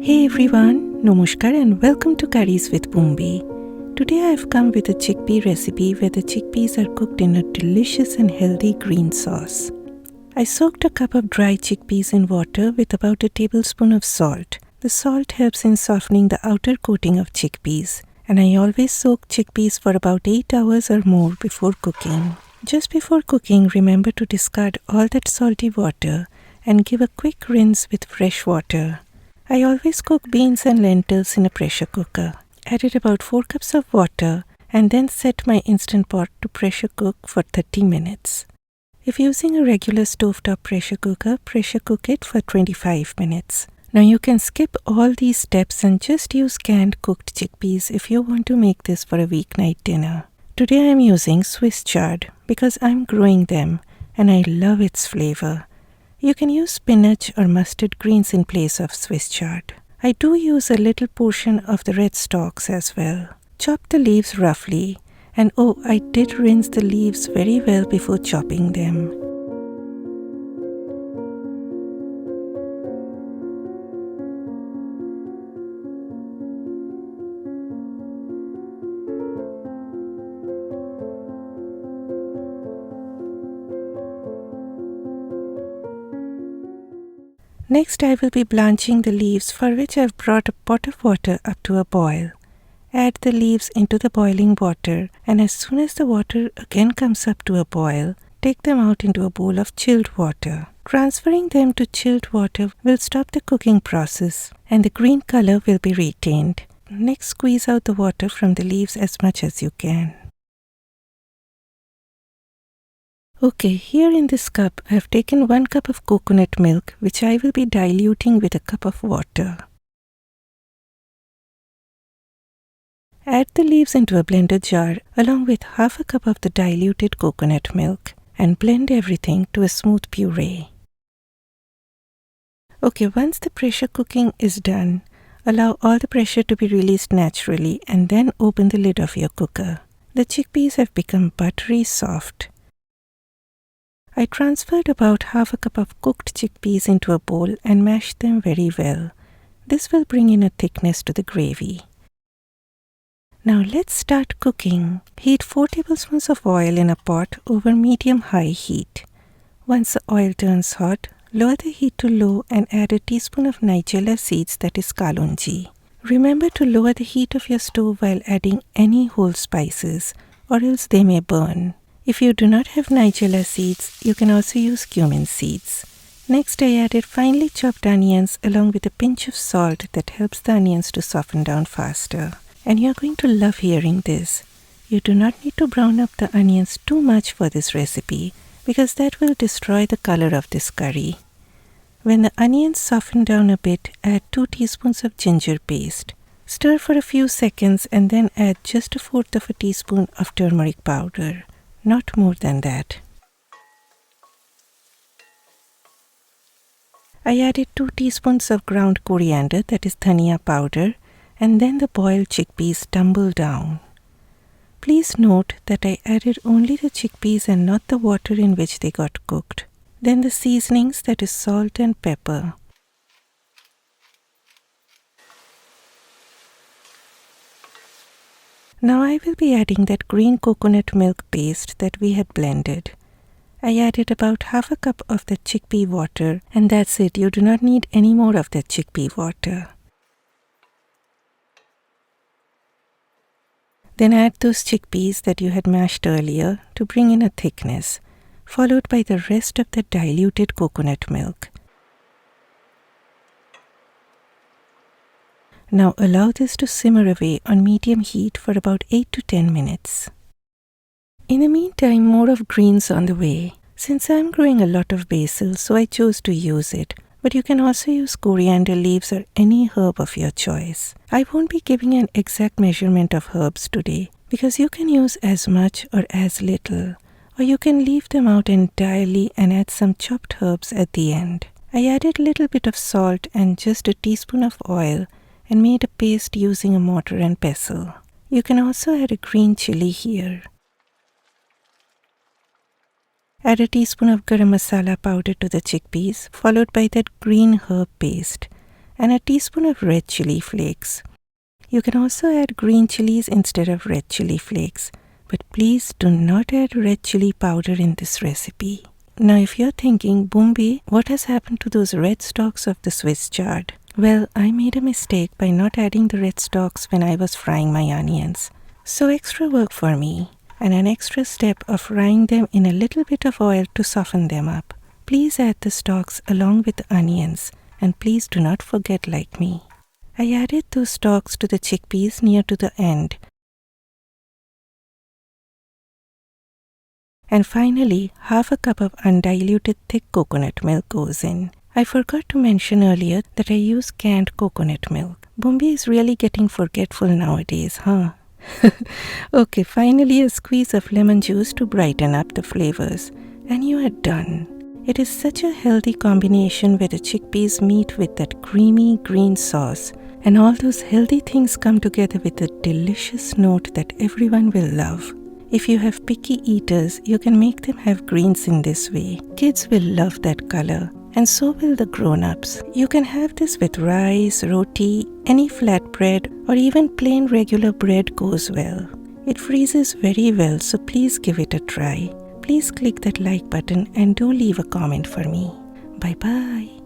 Hey everyone, Namaskar and welcome to Curries with Bumbi. Today I have come with a chickpea recipe where the chickpeas are cooked in a delicious and healthy green sauce. I soaked a cup of dry chickpeas in water with about a tablespoon of salt. The salt helps in softening the outer coating of chickpeas, and I always soak chickpeas for about 8 hours or more before cooking. Just before cooking, remember to discard all that salty water and give a quick rinse with fresh water. I always cook beans and lentils in a pressure cooker. Added about 4 cups of water and then set my Instant Pot to pressure cook for 30 minutes. If using a regular stovetop pressure cook it for 25 minutes. Now you can skip all these steps and just use canned cooked chickpeas if you want to make this for a weeknight dinner. Today I am using Swiss chard because I am growing them and I love its flavor. You can use spinach or mustard greens in place of Swiss chard. I do use a little portion of the red stalks as well. Chop the leaves roughly, and I did rinse the leaves very well before chopping them. Next, I will be blanching the leaves, for which I have brought a pot of water up to a boil. Add the leaves into the boiling water, and as soon as the water again comes up to a boil, take them out into a bowl of chilled water. Transferring them to chilled water will stop the cooking process, and the green color will be retained. Next, squeeze out the water from the leaves as much as you can. Okay, here in this cup, I have taken 1 cup of coconut milk, which I will be diluting with a cup of water. Add the leaves into a blender jar along with half a cup of the diluted coconut milk and blend everything to a smooth puree. Okay, once the pressure cooking is done, allow all the pressure to be released naturally and then open the lid of your cooker. The chickpeas have become buttery soft. I transferred about half a cup of cooked chickpeas into a bowl and mashed them very well. This will bring in a thickness to the gravy. Now let's start cooking. Heat 4 tablespoons of oil in a pot over medium-high heat. Once the oil turns hot, lower the heat to low and add a teaspoon of nigella seeds, that is kalonji. Remember to lower the heat of your stove while adding any whole spices, or else they may burn. If you do not have nigella seeds, you can also use cumin seeds. Next, I added finely chopped onions along with a pinch of salt that helps the onions to soften down faster. And you're going to love hearing this. You do not need to brown up the onions too much for this recipe because that will destroy the color of this curry. When the onions soften down a bit, add 2 teaspoons of ginger paste. Stir for a few seconds and then add just 1/4 of a teaspoon of turmeric powder. Not more than that. I added 2 teaspoons of ground coriander, that is dhania powder, and then the boiled chickpeas tumble down. Please note that I added only the chickpeas and not the water in which they got cooked. Then the seasonings, that is salt and pepper. Now I will be adding that green coconut milk paste that we had blended. I added about half a cup of the chickpea water, and that's it. You do not need any more of that chickpea water. Then add those chickpeas that you had mashed earlier to bring in a thickness, followed by the rest of the diluted coconut milk. Now allow this to simmer away on medium heat for about 8 to 10 minutes. In the meantime, more of greens on the way. Since I am growing a lot of basil, so I chose to use it, but you can also use coriander leaves or any herb of your choice. I won't be giving an exact measurement of herbs today because you can use as much or as little, or you can leave them out entirely and add some chopped herbs at the end. I added a little bit of salt and just a teaspoon of oil and made a paste using a mortar and pestle. You can also add a green chili here. Add a teaspoon of garam masala powder to the chickpeas, followed by that green herb paste, and a teaspoon of red chili flakes. You can also add green chilies instead of red chili flakes, but please do not add red chili powder in this recipe. Now if you're thinking, Bumbi, what has happened to those red stalks of the Swiss chard? Well, I made a mistake by not adding the red stalks when I was frying my onions. So extra work for me, and an extra step of frying them in a little bit of oil to soften them up. Please add the stalks along with the onions, and please do not forget like me. I added those stalks to the chickpeas near to the end. And finally, half a cup of undiluted thick coconut milk goes in. I forgot to mention earlier that I use canned coconut milk. Bumbi is really getting forgetful nowadays, huh? Okay, finally a squeeze of lemon juice to brighten up the flavors. And you are done. It is such a healthy combination where the chickpeas meet with that creamy green sauce, and all those healthy things come together with a delicious note that everyone will love. If you have picky eaters, you can make them have greens in this way. Kids will love that color, and so will the grown-ups. You can have this with rice, roti, any flatbread, or even plain regular bread goes well. It freezes very well, so please give it a try. Please click that like button and do leave a comment for me. Bye bye.